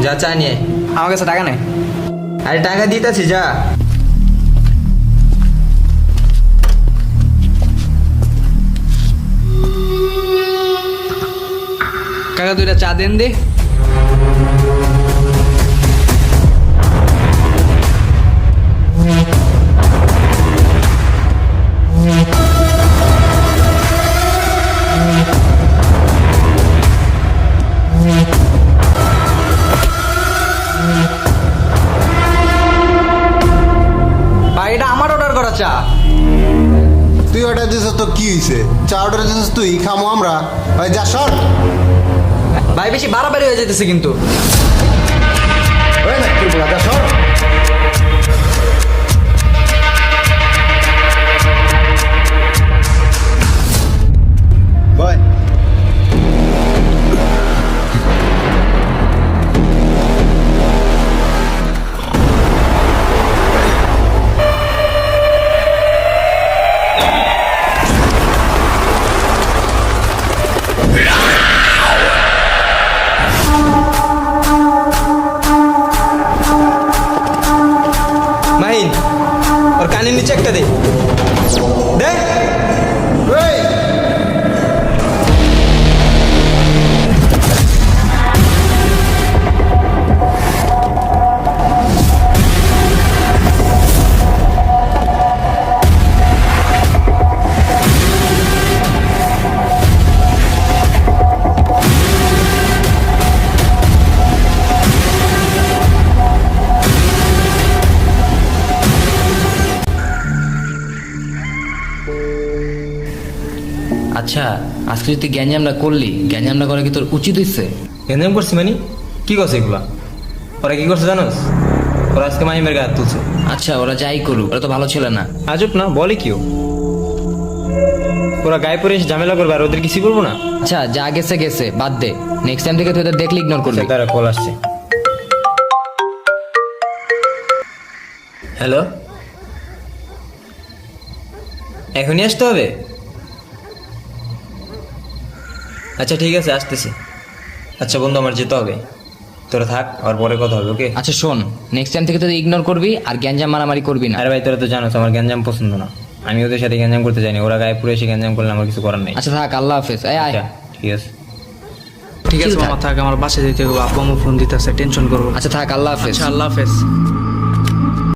যা চা নিয়ে আয়। আমার কাছে টাকা নেই। আরে টাকা দিতেছি যা। কাকা দুইটা চা দেন দে। ভাই এটা আমার অর্ডার করা চা। তুই অর্ডার দিছিস তো কি হয়েছে? চা অর্ডার দিছিস তুই, খামো আমরা। ভাই যা সর। ভাই বেশি বাড়াবাড়ি হয়ে যেতেছে কিন্তু। ওই না তুই বলা যা সর। বয়। মাহিন ওর কানের নিচে একটা দে দে। এই আচ্ছা আজকে যদি গ্যাঞ্জামটা করলি, গ্যাঞ্জামটা করা কি তোর উচিত হইছে? গেঞ্জাম করছি মানে কি করছে এগুলা? ওরা কি করছে জানোস? ওরা আজকে মাহিমের গায়ে হাত তুলছে। আচ্ছা ওরা যাই করুক, ওরা তো ভালো ছিল না। আজব না, বলে কেউ ওরা গায়ে পরে এসে ঝামেলা করবে আর ওদের কিছু করবো না। আচ্ছা যা গেছে গেছে, বাদ দে। নেক্সট টাইম থেকে তুই ওদের দেখলে ইগনোর করবি। তারা কল আসছে। হ্যালো, এখনই আসতে হবে? আচ্ছা ঠিক আছে আসতেছি। আচ্ছা বন্ধু আমার যেতে হবে, তোরা থাক আর পরে কথা হবে। ওকে আচ্ছা শোন, নেক্সট টাইম থেকে তুই ইগনোর করবি আর গ্যাঞ্জাম মারামারি করবি না। আরে ভাই তোরা তো জানোস আমার গ্যাঞ্জাম পছন্দ না, আমি ওদের সাথে গ্যাঞ্জাম করতে চাইনি। ওরা গায়ে পুরো এসে গ্যাঞ্জাম করলে আমার কিছু করার নেই। আচ্ছা থাক, আল্লাহ হাফেজ। এই আয়। আচ্ছা ঠিক আছে। ঠিক আছে ঠিক মামা থাক, আমার বাসায় যেতে হবে, আব্বু আম্মু ফোন দিতেছে, টেনশন করবো। আচ্ছা থাক, আল্লাহ হাফেজ। আচ্ছা আল্লাহ হাফেজ।